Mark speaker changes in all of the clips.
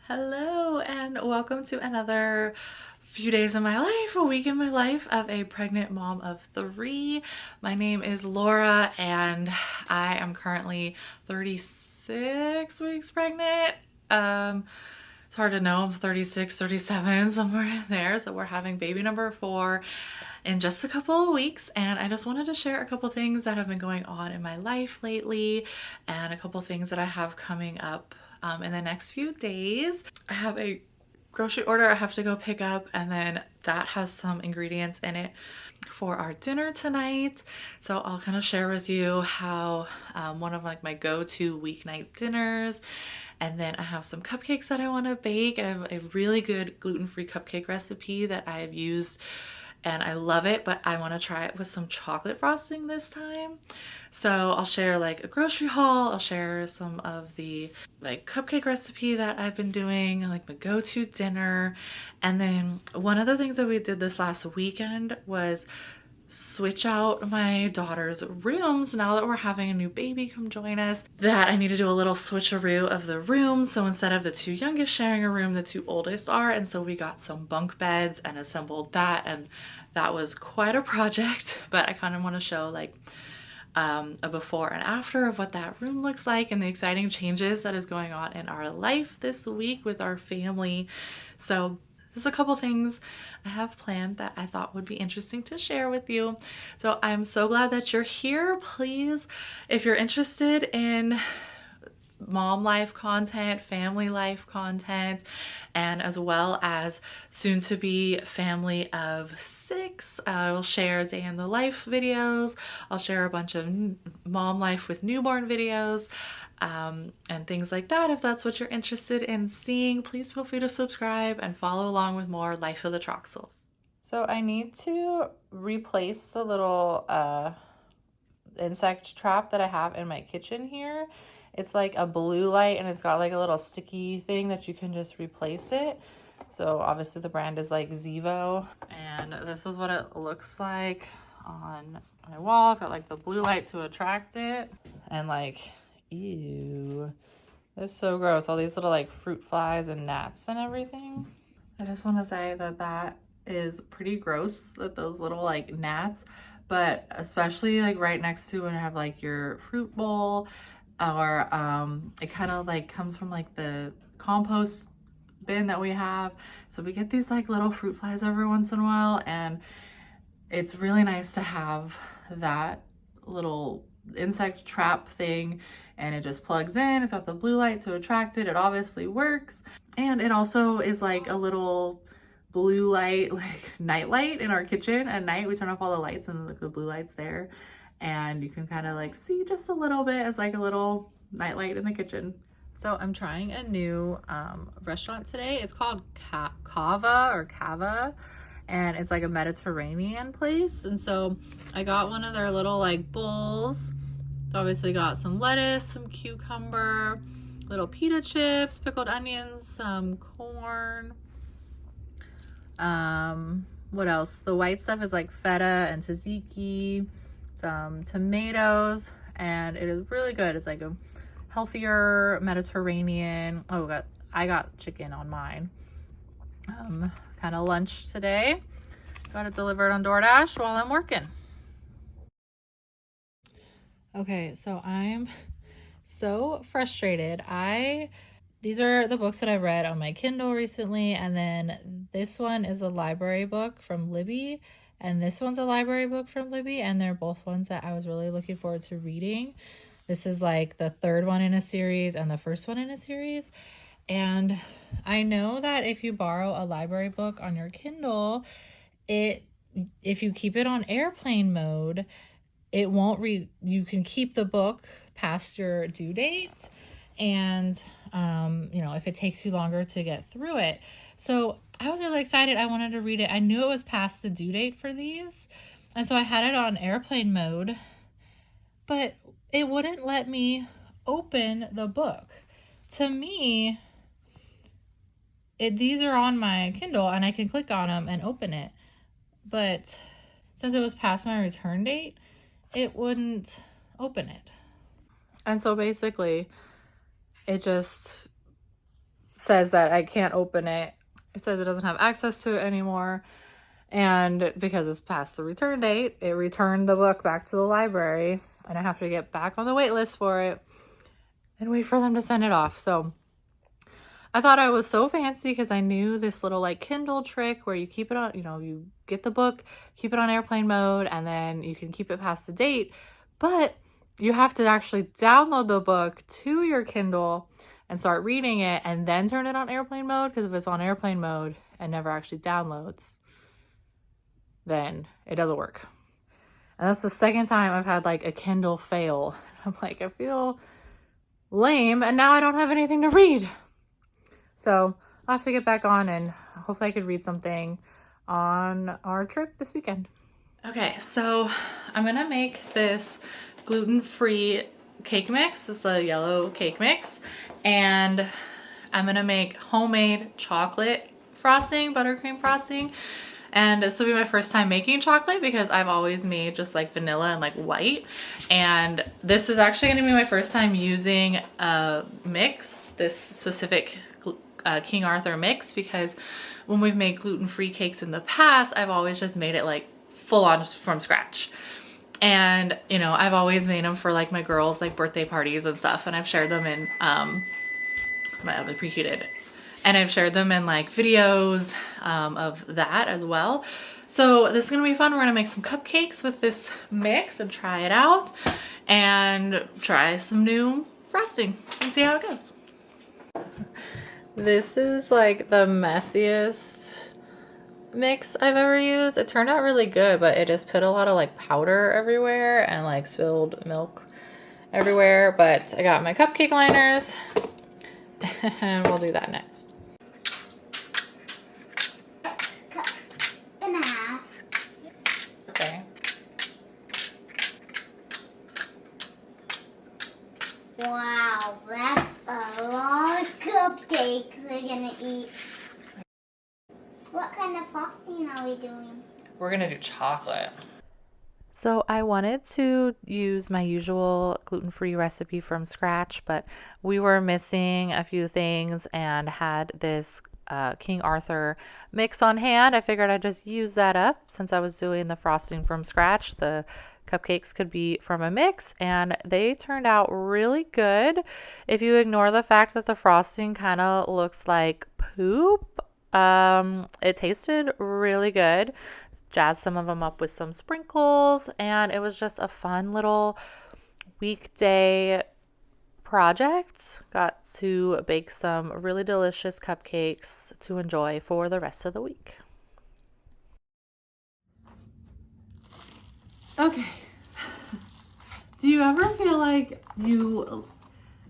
Speaker 1: Hello and welcome to another few days in my life, a week in my life of a pregnant mom of 3. My name is Laura and I am currently 36 weeks pregnant. It's hard to know, I'm 36, 37, somewhere in there. So we're having baby number 4 in just a couple of weeks, and I just wanted to share a couple things that have been going on in my life lately and a couple things that I have coming up in the next few days. I have a grocery order I have to go pick up, and then that has some ingredients in it for our dinner tonight. So I'll kind of share with you how one of like my go-to weeknight dinners. And then I have some cupcakes that I want to bake. I have a really good gluten-free cupcake recipe that I have used and I love it, but I want to try it with some chocolate frosting this time. So I'll share like a grocery haul. I'll share some of the like cupcake recipe that I've been doing, like my go-to dinner. And then one of the things that we did this last weekend was switch out my daughter's rooms. Now that we're having a new baby come join us, that I need to do a little switcheroo of the rooms. So instead of the 2 youngest sharing a room, the 2 oldest are. And so we got some bunk beds and assembled that, and that was quite a project, but I kind of want to show like a before and after of what that room looks like and the exciting changes that is going on in our life this week with our family. So there's a couple things I have planned that I thought would be interesting to share with you. So I'm so glad that you're here. Please, if you're interested in mom life content, family life content, and as well as soon to be family of 6, I'll share day in the life videos. I'll share a bunch of mom life with newborn videos and things like that. If that's what you're interested in seeing, please feel free to subscribe and follow along with more Life of the Troxels. So I need to replace the little insect trap that I have in my kitchen here. It's like a blue light and it's got like a little sticky thing that you can just replace it. So obviously the brand is like Zevo, and this is what it looks like on my wall. It's got like the blue light to attract it, and like, ew, it's so gross. All these little like fruit flies and gnats and everything. I just want to say that that is pretty gross with those little like gnats, but especially like right next to when you have like your fruit bowl, or it kind of like comes from like the compost bin that we have. So we get these like little fruit flies every once in a while, and it's really nice to have that little insect trap thing, and it just plugs in. It's got the blue light to attract it. It obviously works, and it also is like a little blue light, like night light in our kitchen. At night we turn off all the lights and the blue light's there, and you can kind of like see just a little bit as like a little night light in the kitchen. So I'm trying a new restaurant today. It's called Cava, and it's like a Mediterranean place. And so I got one of their little like bowls. Obviously got some lettuce, some cucumber, little pita chips, pickled onions, some corn. What else? The white stuff is like feta and tzatziki, some tomatoes, and it is really good. It's like a healthier Mediterranean. Oh god, I got chicken on mine. Kind of lunch today. Got it delivered on DoorDash while I'm working. Okay, so I'm so frustrated. These are the books that I read on my Kindle recently, and then this one is a library book from Libby, and this one's a library book from Libby, and they're both ones that I was really looking forward to reading. This is like the 3rd one in a series and the 1st one in a series. And I know that if you borrow a library book on your Kindle, if you keep it on airplane mode, it won't you can keep the book past your due date, and you know, if it takes you longer to get through it. So I was really excited. I wanted to read it. I knew it was past the due date for these, and so I had it on airplane mode, but it wouldn't let me open the book. To me, these are on my Kindle and I can click on them and open it, but since it was past my return date, it wouldn't open it. And so basically, it just says that I can't open it. It says it doesn't have access to it anymore. And because it's past the return date, it returned the book back to the library, and I have to get back on the wait list for it and wait for them to send it off. So I thought I was so fancy because I knew this little like Kindle trick where you keep it on, you get the book, keep it on airplane mode, and then you can keep it past the date. But you have to actually download the book to your Kindle and start reading it and then turn it on airplane mode, because if it's on airplane mode and never actually downloads, then it doesn't work. And that's the second time I've had like a Kindle fail. I'm like, I feel lame, and now I don't have anything to read. So I'll have to get back on, and hopefully I could read something on our trip this weekend. Okay, so I'm gonna make this gluten-free cake mix. It's a yellow cake mix, and I'm gonna make homemade chocolate frosting, buttercream frosting. And this will be my first time making chocolate because I've always made just like vanilla and like white. And this is actually gonna be my first time using a mix, this specific King Arthur mix, because when we've made gluten-free cakes in the past, I've always just made it like full on from scratch. And I've always made them for like my girls' like birthday parties and stuff, and I've shared them in my oven preheated. And I've shared them in like videos of that as well. So this is gonna be fun. We're gonna make some cupcakes with this mix and try it out and try some new frosting and see how it goes. This is like the messiest mix I've ever used. It turned out really good, but it just put a lot of like powder everywhere and like spilled milk everywhere. But I got my cupcake liners and we'll do that next. Okay.
Speaker 2: Wow, that's a lot of cupcakes we're gonna eat. What kind of frosting are we doing?
Speaker 1: We're gonna do chocolate. So I wanted to use my usual gluten-free recipe from scratch, but we were missing a few things and had this King Arthur mix on hand. I figured I'd just use that up since I was doing the frosting from scratch. The cupcakes could be from a mix, and they turned out really good. If you ignore the fact that the frosting kind of looks like poop, it tasted really good. Jazzed some of them up with some sprinkles, and it was just a fun little weekday project. Got to bake some really delicious cupcakes to enjoy for the rest of the week. Okay. Do you ever feel like you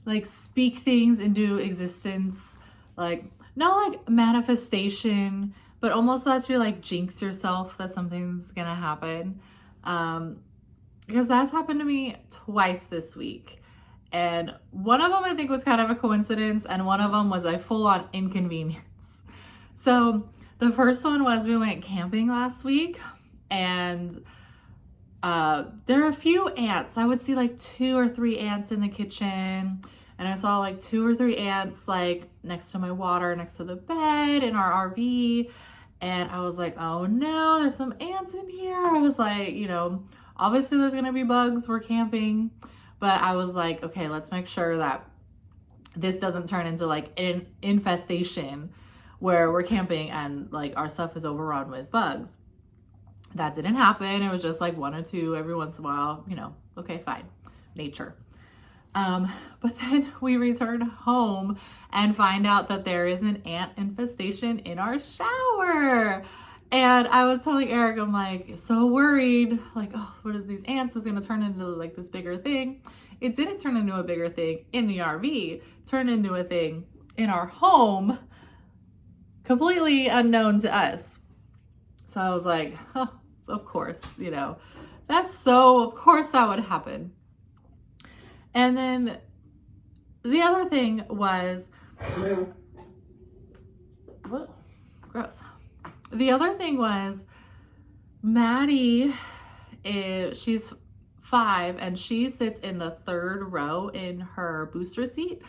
Speaker 1: like speak things into existence? Like, not like manifestation, but almost that you like jinx yourself that something's gonna happen. Because that's happened to me twice this week. And one of them I think was kind of a coincidence, and one of them was a full-on inconvenience. So the first one was we went camping last week, and there are a few ants. I would see like 2 or 3 ants in the kitchen, and I saw like 2 or 3 ants like next to my water, next to the bed in our RV. And I was like, oh no, there's some ants in here. I was like, obviously there's gonna be bugs, we're camping. But I was like, okay, let's make sure that this doesn't turn into like an infestation where we're camping and like our stuff is overrun with bugs. That didn't happen. It was just like 1 or 2 every once in a while, okay, fine, nature. But then we returned home and find out that there is an ant infestation in our shower. And I was telling Eric, I'm like, so worried, like, oh, what is these ants? Is going to turn into like this bigger thing. It didn't turn into a bigger thing in the RV, it turned into a thing in our home, completely unknown to us. So I was like, oh, of course, of course that would happen. And then the other thing was, what? Gross. The other thing was, Maddie she's 5 and she sits in the 3rd row in her booster seat,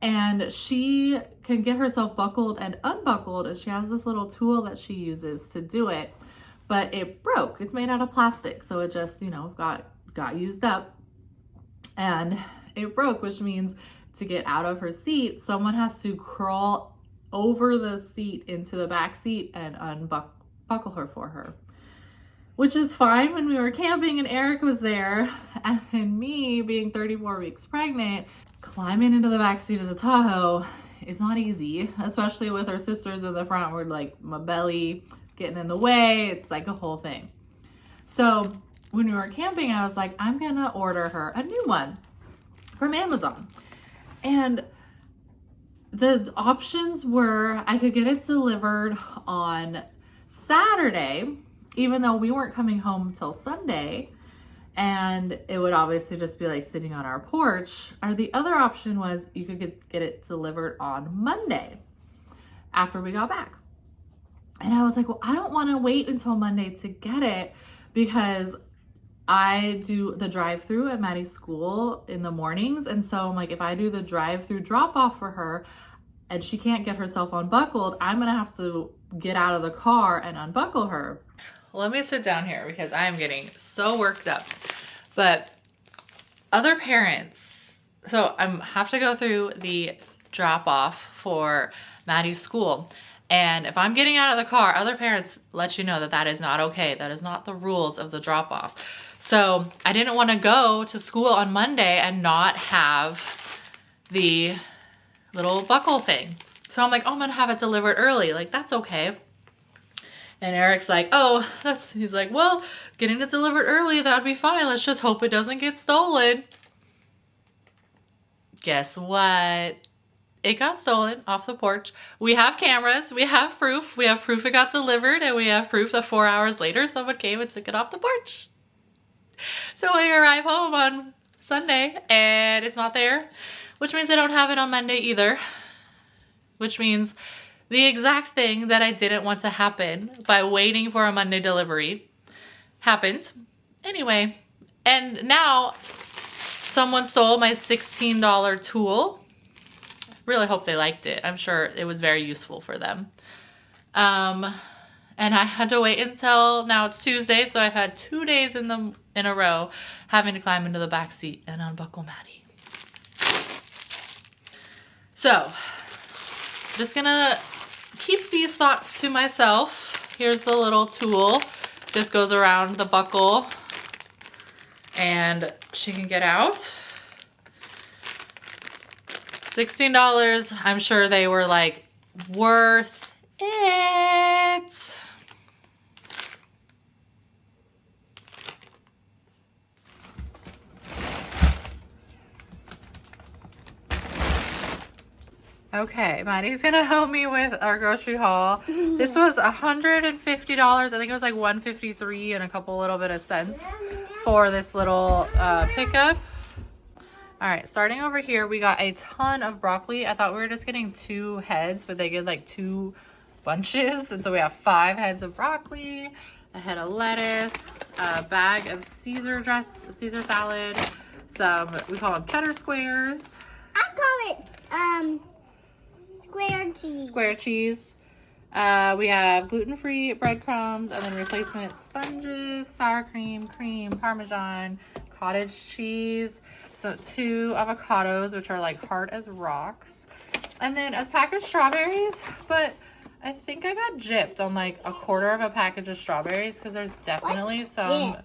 Speaker 1: and she can get herself buckled and unbuckled, and she has this little tool that she uses to do it, but it broke. It's made out of plastic, so it just, got used up and it broke, which means to get out of her seat, someone has to crawl over the seat into the back seat and unbuckle her for her. Which is fine when we were camping and Eric was there, and then me being 34 weeks pregnant, climbing into the back seat of the Tahoe is not easy, especially with our sisters in the front where like my belly getting in the way. It's like a whole thing. So when we were camping, I was like, I'm gonna order her a new one from Amazon. And the options were I could get it delivered on Saturday, even though we weren't coming home till Sunday, and it would obviously just be like sitting on our porch. Or the other option was you could get it delivered on Monday after we got back. And I was like, well, I don't want to wait until Monday to get it because I do the drive-through at Maddie's school in the mornings. And so I'm like, if I do the drive-through drop-off for her and she can't get herself unbuckled, I'm going to have to get out of the car and unbuckle her. Let me sit down here because I'm getting so worked up. But other parents, so I have to go through the drop-off for Maddie's school. And if I'm getting out of the car, other parents let you know that that is not okay. That is not the rules of the drop-off. So I didn't want to go to school on Monday and not have the little buckle thing. So I'm like, oh, I'm gonna have it delivered early. Like, that's okay. And Eric's like, oh, he's like, well, getting it delivered early, that'd be fine. Let's just hope it doesn't get stolen. Guess what? It got stolen off the porch. We have cameras. We have proof. We have proof it got delivered, and we have proof that 4 hours later, someone came and took it off the porch. So we arrive home on Sunday, and it's not there, which means I don't have it on Monday either, which means the exact thing that I didn't want to happen by waiting for a Monday delivery happened. Anyway, and now someone stole my $16 tool. Really hope they liked it. I'm sure it was very useful for them. And I had to wait until now it's Tuesday, so I've had 2 days in a row having to climb into the back seat and unbuckle Maddie. So, just gonna keep these thoughts to myself. Here's the little tool. Just goes around the buckle and she can get out. $16, I'm sure they were like worth it. Okay, Maddie's gonna help me with our grocery haul. This was $150. I think it was like $153 and a couple little bit of cents for this little pickup. All right, starting over here, we got a ton of broccoli. I thought we were just getting 2 heads, but they get like 2 bunches. And so we have 5 heads of broccoli, a head of lettuce, a bag of Caesar salad, some, we call them cheddar squares.
Speaker 2: I call it square cheese.
Speaker 1: Square cheese. We have gluten-free breadcrumbs and then replacement sponges, sour cream, Parmesan, cottage cheese. So 2 avocados, which are like hard as rocks. And then a pack of strawberries, but I think I got gypped on like a quarter of a package of strawberries because there's definitely some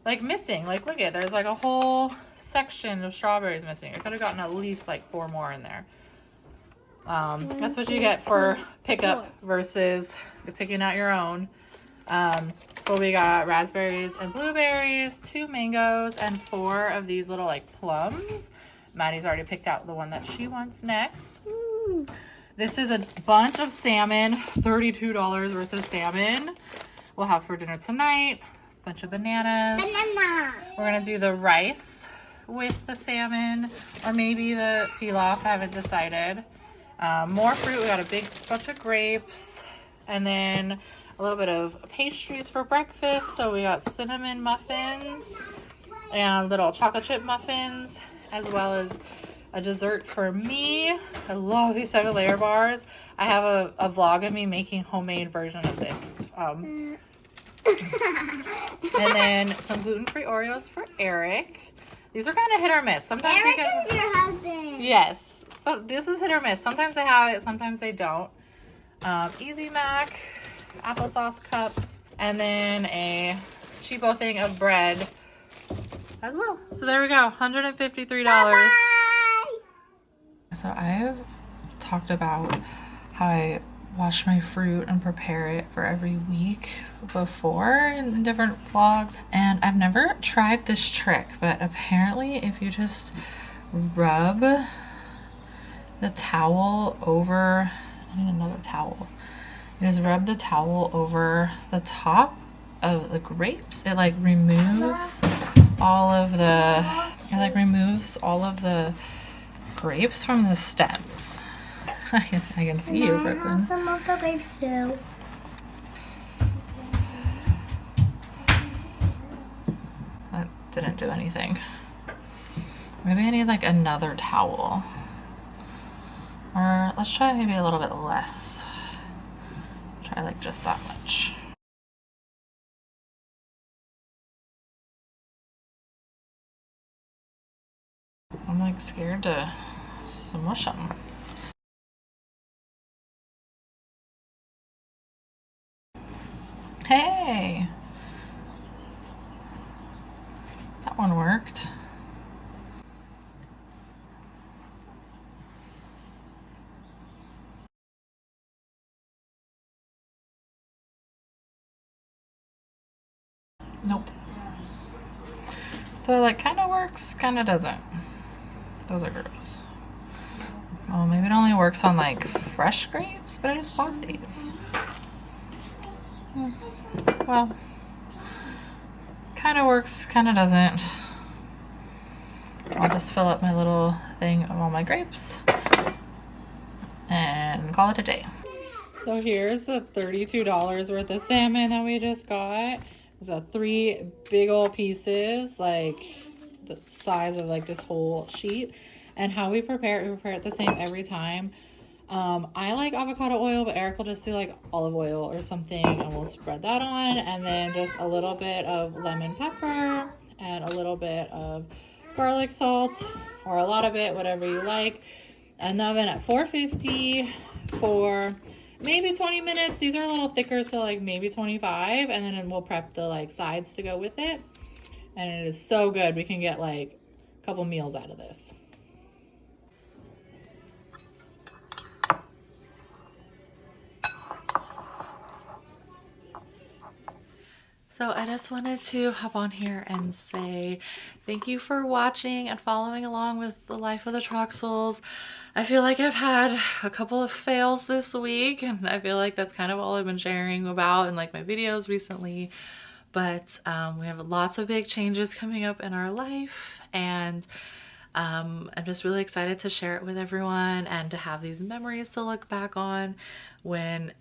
Speaker 1: like missing. Like look at, there's like a whole section of strawberries missing. I could have gotten at least like 4 more in there. That's what you get for pickup versus picking out your own. But we got raspberries and blueberries, 2 mangoes, and 4 of these little like plums. Maddie's already picked out the one that she wants next. Ooh. This is a bunch of salmon, $32 worth of salmon. We'll have for dinner tonight. Bunch of bananas. We're gonna do the rice with the salmon, or maybe the pilaf. I haven't decided. More fruit. We got a big bunch of grapes, and then a little bit of pastries for breakfast. So we got cinnamon muffins and little chocolate chip muffins, as well as a dessert for me. I love these 7-layer bars. I have a vlog of me making homemade version of this. And then some gluten-free Oreos for Eric. These are kind of hit or miss. Sometimes
Speaker 2: Eric is your husband.
Speaker 1: Yes. So this is hit or miss. Sometimes they have it, sometimes they don't. Easy Mac, applesauce cups, and then a cheapo thing of bread as well. So there we go, $153.
Speaker 2: Bye-bye.
Speaker 1: So I've talked about how I wash my fruit and prepare it for every week before in different vlogs, and I've never tried this trick, but apparently if you just rub the towel over, I need another towel, you just rub the towel over the top of the grapes, it like removes all of the grapes from the stems. I can see you, Brooklyn.
Speaker 2: Some of the grapes too.
Speaker 1: That didn't do anything. Maybe I need like another towel. Or let's try maybe a little bit less. Try like just that much. I'm like scared to smush them. Hey! That one worked. Nope. So like kind of works, kind of doesn't. Those are gross. Well, maybe it only works on like fresh grapes, but I just bought these. Well, kind of works, kind of doesn't. I'll just fill up my little thing of all my grapes and call it a day. So here's the $32 worth of salmon that we just got. It's got 3 big old pieces, like the size of like this whole sheet. And how we prepare it the same every time. I like avocado oil, but Eric will just do like olive oil or something, and we'll spread that on, and then just a little bit of lemon pepper and a little bit of garlic salt, or a lot of it, whatever you like. And the oven at 450 for maybe 20 minutes. These are a little thicker, so like maybe 25, and then we'll prep the like sides to go with it. And it is so good. We can get like a couple meals out of this. So I just wanted to hop on here and say thank you for watching and following along with the life of the Troxels. I feel like I've had a couple of fails this week, and I feel like that's kind of all I've been sharing about in like my videos recently. But we have lots of big changes coming up in our life, and I'm just really excited to share it with everyone and to have these memories to look back on when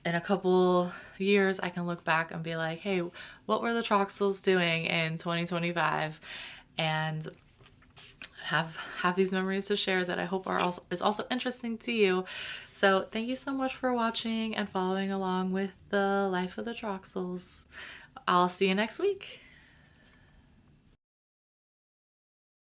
Speaker 1: in a couple years I can look back and be like, hey, what were the Troxels doing in 2025? And have these memories to share that I hope is also interesting to you. So thank you so much for watching and following along with the life of the Troxels. I'll see you next week.